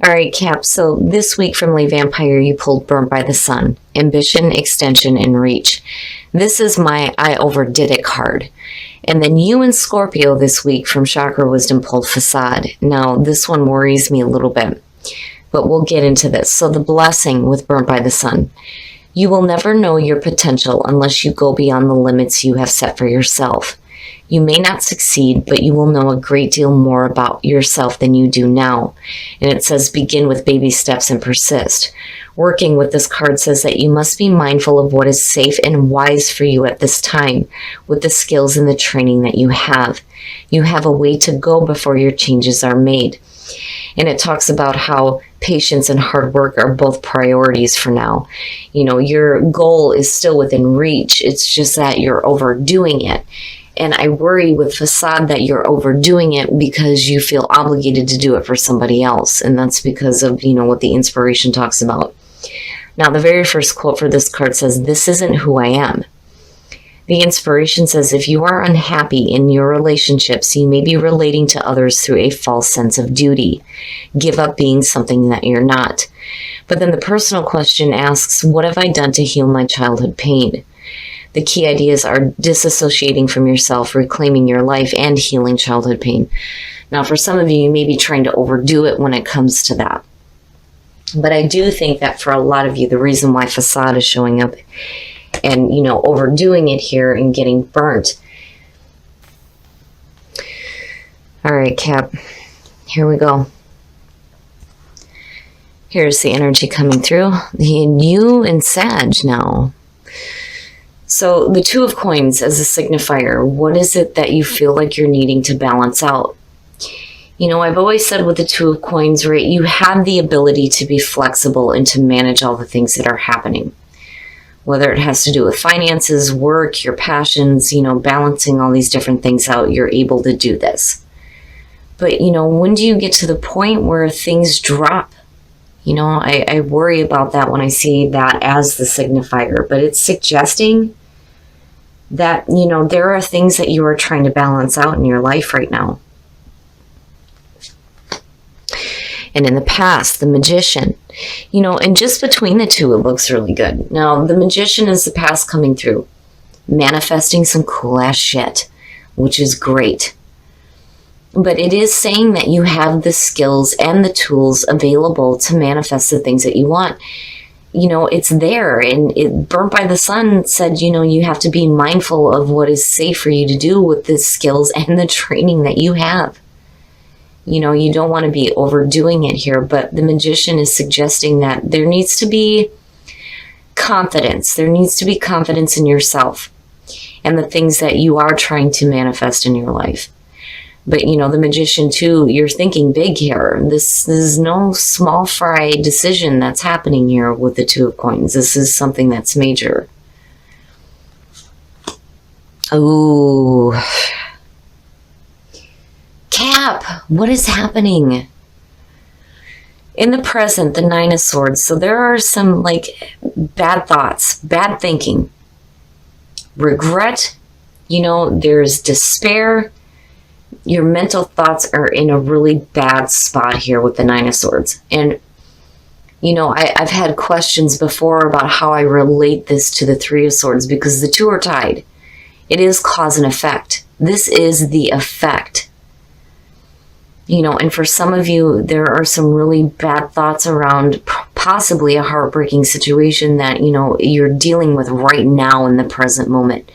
All right, Cap. So this week from Lay Vampire, you pulled Burnt by the Sun, Ambition, Extension, and Reach. This is my I Overdid It card. And then you and Scorpio this week from Chakra Wisdom pulled Facade. Now, this one worries me a little bit, but we'll get into this. So the Blessing with Burnt by the Sun. You will never know your potential unless you go beyond the limits you have set for yourself. You may not succeed, but you will know a great deal more about yourself than you do now. And it says begin with baby steps and persist. Working with this card says that you must be mindful of what is safe and wise for you at this time with the skills and the training that you have. You have a way to go before your changes are made. And it talks about how patience and hard work are both priorities for now. You know, your goal is still within reach. It's just that you're overdoing it. And I worry with Facade that you're overdoing it because you feel obligated to do it for somebody else. And that's because of, you know, what the inspiration talks about. Now, the very first quote for this card says, "This isn't who I am." The inspiration says, if you are unhappy in your relationships, you may be relating to others through a false sense of duty. Give up being something that you're not. But then the personal question asks, what have I done to heal my childhood pain? The key ideas are disassociating from yourself, reclaiming your life, and healing childhood pain. Now, for some of you, you may be trying to overdo it when it comes to that. But I do think that for a lot of you, the reason why Facade is showing up and, you know, overdoing it here and getting burnt. All right, Cap, here we go. Here's the energy coming through. You and Sag now. So the Two of Coins as a signifier, what is it that you feel like you're needing to balance out? You know, I've always said with the Two of Coins, right, you have the ability to be flexible and to manage all the things that are happening. Whether it has to do with finances, work, your passions, you know, balancing all these different things out, you're able to do this. But, you know, when do you get to the point where things drop? You know, I worry about that when I see that as the signifier, but it's suggesting that, you know, there are things that you are trying to balance out in your life right now. And in the past, the Magician, you know, and just between the two, it looks really good. Now, the Magician is the past coming through, manifesting some cool ass shit, which is great. But it is saying that you have the skills and the tools available to manifest the things that you want. You know, it's there. And it, Burnt by the Sun said, you know, you have to be mindful of what is safe for you to do with the skills and the training that you have. You know, you don't want to be overdoing it here, but the Magician is suggesting that there needs to be confidence. There needs to be confidence in yourself and the things that you are trying to manifest in your life. But, you know, the Magician, too, you're thinking big here. This is no small fry decision that's happening here with the Two of Coins. This is something that's major. Ooh. Cap, what is happening? In the present, the Nine of Swords. So there are some, like, bad thoughts, bad thinking, regret. You know, there's despair. Your mental thoughts are in a really bad spot here with the Nine of Swords. And, you know, I've had questions before about how I relate this to the Three of Swords because the two are tied. It is cause and effect. This is the effect. You know, and for some of you, there are some really bad thoughts around possibly a heartbreaking situation that, you know, you're dealing with right now in the present moment.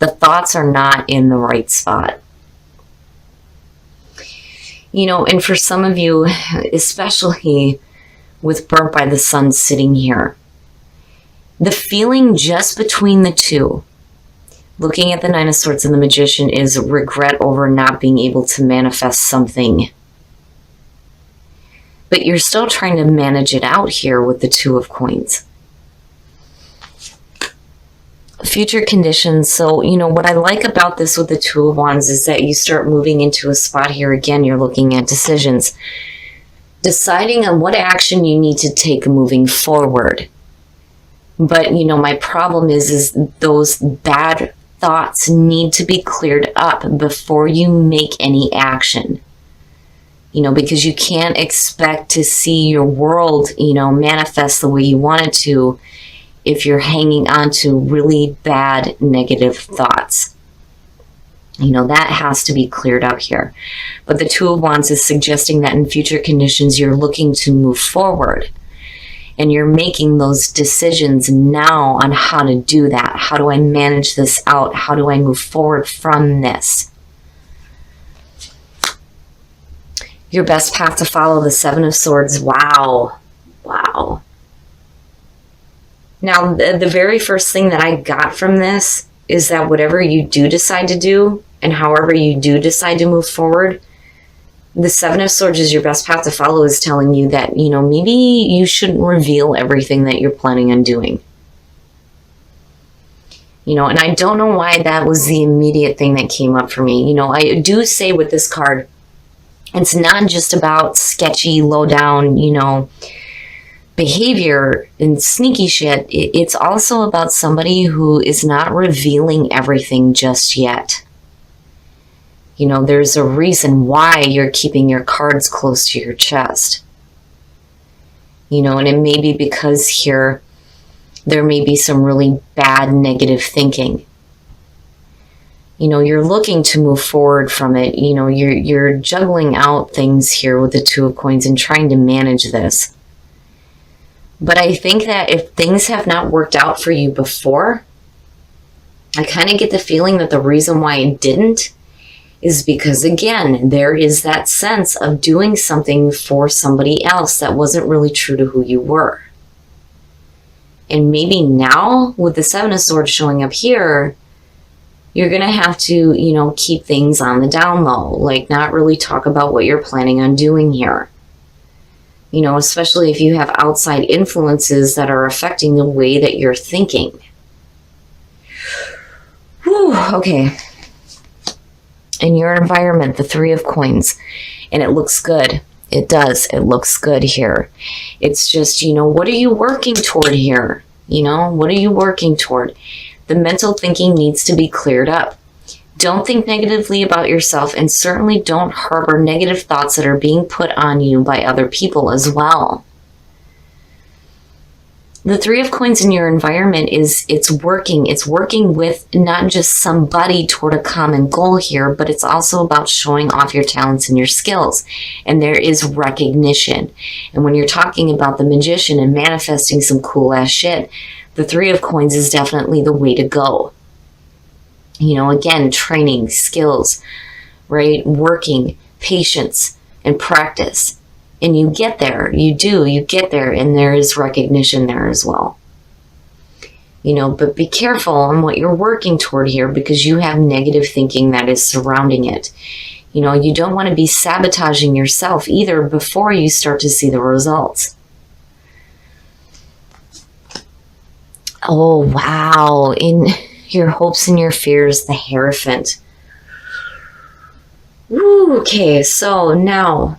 The thoughts are not in the right spot. You know, and for some of you, especially with Burnt by the Sun sitting here, the feeling just between the two, looking at the Nine of Swords and the Magician, is regret over not being able to manifest something. But you're still trying to manage it out here with the Two of Coins. Future conditions. So, you know, what I like about this with the Two of Wands is that you start moving into a spot here. Again, you're looking at decisions. Deciding on what action you need to take moving forward. But, you know, my problem is those bad thoughts need to be cleared up before you make any action. because you can't expect to see your world, manifest the way you want it to if you're hanging on to really bad negative thoughts. That has to be cleared up here. But the Two of Wands is suggesting that in future conditions, you're looking to move forward. And you're making those decisions now on how to do that. How do I manage this out? How do I move forward from this? Your best path to follow, the Seven of Swords. Wow. Wow. Now, the very first thing that I got from this is that whatever you do decide to do, and however you do decide to move forward, the Seven of Swords is your best path to follow, is telling you that, maybe you shouldn't reveal everything that you're planning on doing. And I don't know why that was the immediate thing that came up for me. I do say with this card, it's not just about sketchy, low down, behavior and sneaky shit. It's also about somebody who is not revealing everything just yet. There's a reason why you're keeping your cards close to your chest. And it may be because here there may be some really bad negative thinking. You're looking to move forward from it. You're juggling out things here with the Two of Coins and trying to manage this. But I think that if things have not worked out for you before, I kind of get the feeling that the reason why it didn't is because, again, there is that sense of doing something for somebody else that wasn't really true to who you were. And maybe now, with the Seven of Swords showing up here, you're going to have to, keep things on the down low, like not really talk about what you're planning on doing here. Especially if you have outside influences that are affecting the way that you're thinking. Whew, okay. In your environment, the Three of Coins, and it looks good. It does. It looks good here. It's just, what are you working toward here? What are you working toward? The mental thinking needs to be cleared up. Don't think negatively about yourself, and certainly don't harbor negative thoughts that are being put on you by other people as well. The Three of Coins in your environment it's working with not just somebody toward a common goal here, but it's also about showing off your talents and your skills. And there is recognition. And when you're talking about the Magician and manifesting some cool ass shit, the Three of Coins is definitely the way to go. Again, training, skills, right? Working, patience, and practice. And you get there, you get there, and there is recognition there as well. But be careful on what you're working toward here, because you have negative thinking that is surrounding it. You don't want to be sabotaging yourself either before you start to see the results. Oh, wow. In your hopes and your fears, the Hierophant. Ooh, okay, so now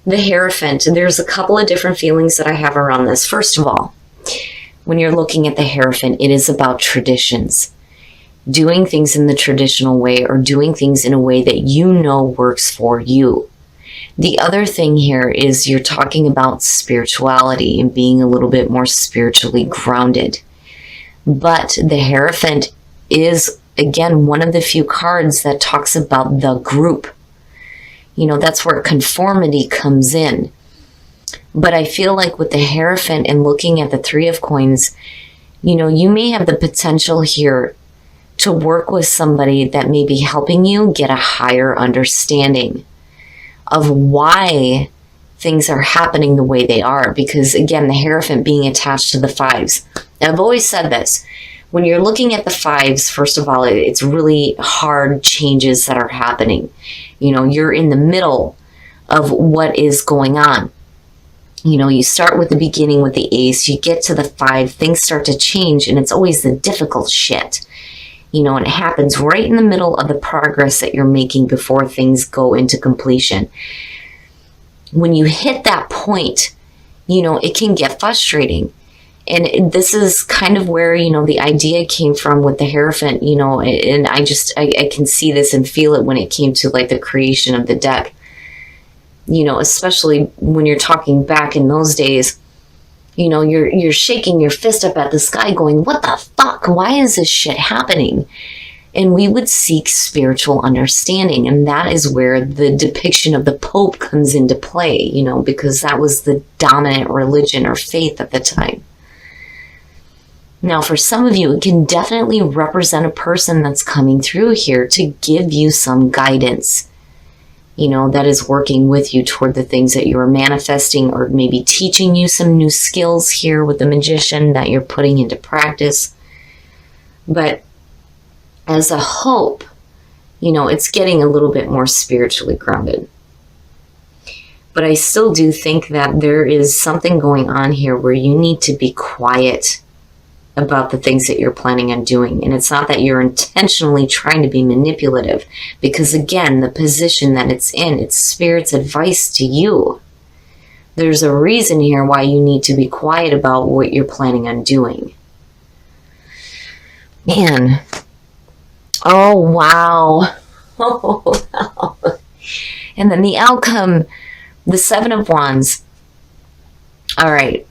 the Hierophant, there's a couple of different feelings that I have around this. First of all, when you're looking at the Hierophant, it is about traditions. Doing things in the traditional way, or doing things in a way that works for you. The other thing here is you're talking about spirituality and being a little bit more spiritually grounded. But the Hierophant is, again, one of the few cards that talks about the group. That's where conformity comes in. But I feel like with the Hierophant and looking at the Three of Coins, you may have the potential here to work with somebody that may be helping you get a higher understanding of why things are happening the way they are. Because, again, the Hierophant being attached to the fives. I've always said this. When you're looking at the fives, first of all, it's really hard changes that are happening. You're in the middle of what is going on. You start with the beginning with the ace, you get to the five, things start to change, and it's always the difficult shit. And it happens right in the middle of the progress that you're making before things go into completion. When you hit that point, it can get frustrating. And this is kind of where, the idea came from with the Hierophant, and I can see this and feel it when it came to like the creation of the deck, especially when you're talking back in those days, you're shaking your fist up at the sky going, what the fuck? Why is this shit happening? And we would seek spiritual understanding. And that is where the depiction of the Pope comes into play, because that was the dominant religion or faith at the time. Now, for some of you, it can definitely represent a person that's coming through here to give you some guidance, that is working with you toward the things that you are manifesting, or maybe teaching you some new skills here with the Magician that you're putting into practice. But as a hope, it's getting a little bit more spiritually grounded. But I still do think that there is something going on here where you need to be quiet about the things that you're planning on doing. And it's not that you're intentionally trying to be manipulative, because again, the position that it's in, it's Spirit's advice to you. There's a reason here why you need to be quiet about what you're planning on doing. Man. Oh, wow. Oh, wow. And then the outcome, the Seven of Wands. All right.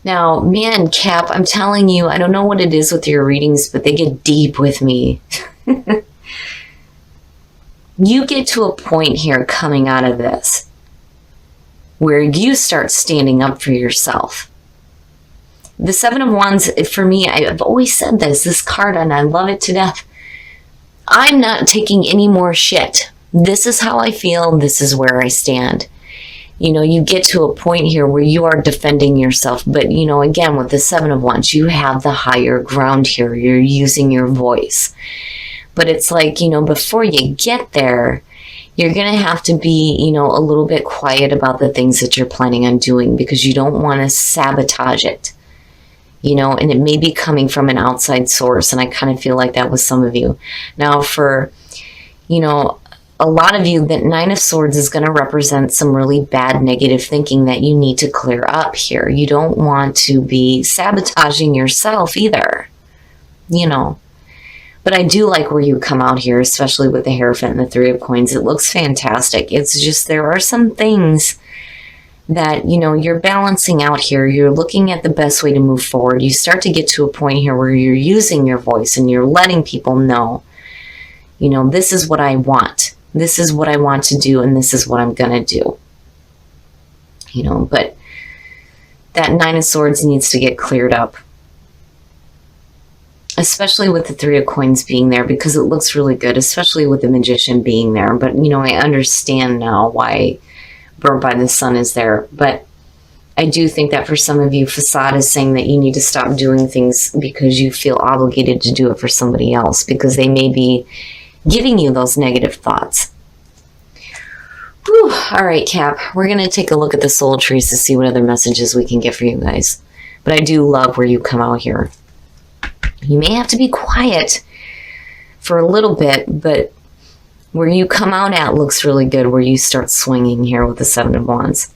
Now, man, Cap, I'm telling you, I don't know what it is with your readings, but they get deep with me. You get to a point here coming out of this where you start standing up for yourself. The Seven of Wands, for me, I've always said this card, and I love it to death. I'm not taking any more shit. This is how I feel. This is where I stand. You get to a point here where you are defending yourself. But, again, with the Seven of Wands, you have the higher ground here. You're using your voice. But it's like, before you get there, you're going to have to be, a little bit quiet about the things that you're planning on doing, because you don't want to sabotage it. And it may be coming from an outside source. And I kind of feel like that with some of you. Now, for, a lot of you, that Nine of Swords is going to represent some really bad negative thinking that you need to clear up here. You don't want to be sabotaging yourself either, But I do like where you come out here, especially with the Hierophant and the Three of Coins. It looks fantastic. It's just there are some things that, you're balancing out here. You're looking at the best way to move forward. You start to get to a point here where you're using your voice and you're letting people know, this is what I want. This is what I want to do, and this is what I'm going to do. But that Nine of Swords needs to get cleared up. Especially with the Three of Coins being there, because it looks really good, especially with the Magician being there. But, I understand now why Burnt by the Sun is there. But I do think that for some of you, Facade is saying that you need to stop doing things because you feel obligated to do it for somebody else, because they may be giving you those negative thoughts. Whew. All right, Cap, we're going to take a look at the soul trees to see what other messages we can get for you guys. But I do love where you come out here. You may have to be quiet for a little bit, but where you come out at looks really good, where you start swinging here with the Seven of Wands.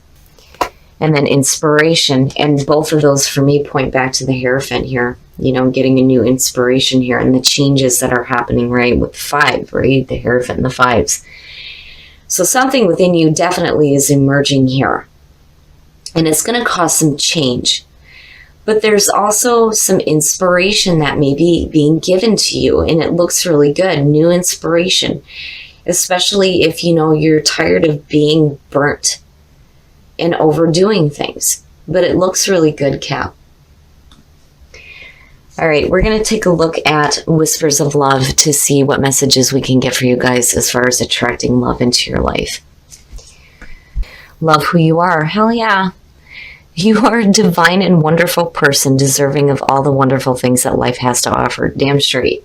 And then inspiration, and both of those for me point back to the Hierophant here. Getting a new inspiration here, and the changes that are happening, right, with 5, right, the Hierophant and the 5s. So something within you definitely is emerging here, and it's going to cause some change. But there's also some inspiration that may be being given to you, and it looks really good, new inspiration, especially if, you're tired of being burnt and overdoing things. But it looks really good, Cap. All right, we're going to take a look at Whispers of Love to see what messages we can get for you guys as far as attracting love into your life. Love who you are. Hell yeah. You are a divine and wonderful person, deserving of all the wonderful things that life has to offer. Damn straight.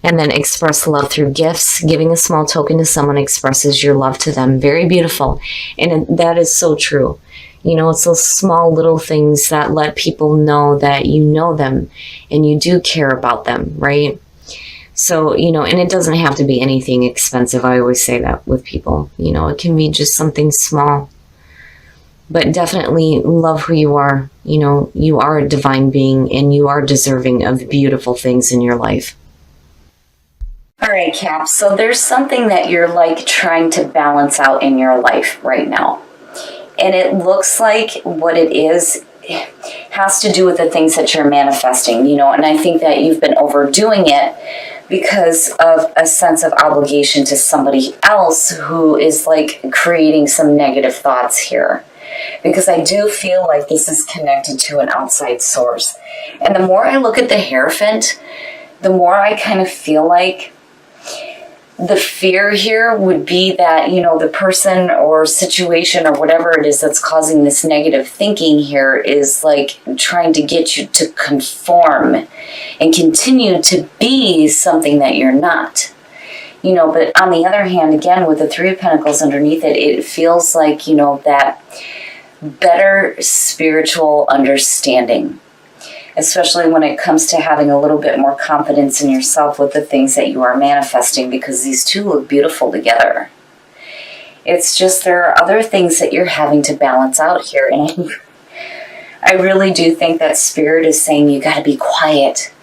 And then express love through gifts. Giving a small token to someone expresses your love to them. Very beautiful. And that is so true. It's those small little things that let people know that you know them and you do care about them, right? So, and it doesn't have to be anything expensive. I always say that with people. It can be just something small. but definitely love who you are. You know, you are a divine being and you are deserving of beautiful things in your life. All right, Cap. So there's something that you're like trying to balance out in your life right now. And it looks like what it is has to do with the things that you're manifesting, you know, and I think that you've been overdoing it because of a sense of obligation to somebody else who is like creating some negative thoughts here. Because I do feel like this is connected to an outside source. And the more I look at the Hierophant, the more I kind of feel like the fear here would be that, you know, the person or situation or whatever it is that's causing this negative thinking here is like trying to get you to conform and continue to be something that you're not. You know, but on the other hand, again, with the Three of Pentacles underneath it, it feels like, you know, that better spiritual understanding, especially when it comes to having a little bit more confidence in yourself with the things that you are manifesting, because these two look beautiful together. It's just there are other things that you're having to balance out here, and I really do think that Spirit is saying you got to be quiet.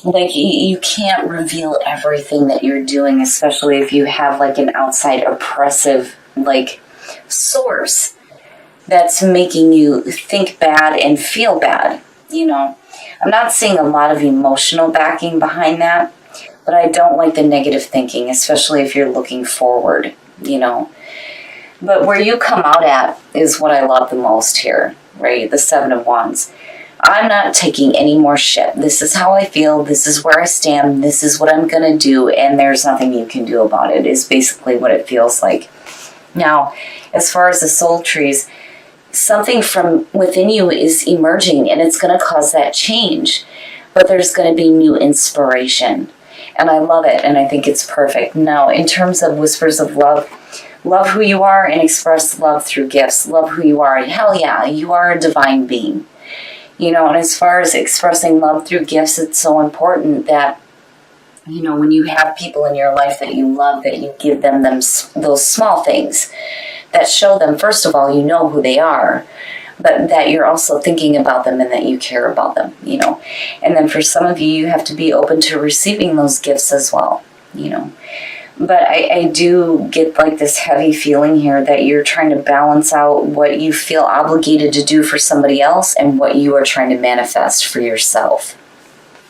Like, you can't reveal everything that you're doing, especially if you have like an outside oppressive like source that's making you think bad and feel bad. You know, I'm not seeing a lot of emotional backing behind that, but I don't like the negative thinking, especially if you're looking forward, you know. But where you come out at is what I love the most here, right? The Seven of Wands. I'm not taking any more shit. This is how I feel. This is where I stand. This is what I'm going to do. And there's nothing you can do about it, is basically what it feels like. Now, as far as the soul trees, something from within you is emerging and it's going to cause that change, but there's going to be new inspiration, and I love it, and I think it's perfect. Now, in terms of whispers of love, love who you are and express love through gifts. Love who you are. Hell yeah, you are a divine being, you know. And as far as expressing love through gifts, it's so important that, you know, when you have people in your life that you love, that you give them those small things that show them, first of all, you know who they are, but that you're also thinking about them and that you care about them, you know. And then for some of you, you have to be open to receiving those gifts as well, you know. But I do get like this heavy feeling here that you're trying to balance out what you feel obligated to do for somebody else and what you are trying to manifest for yourself.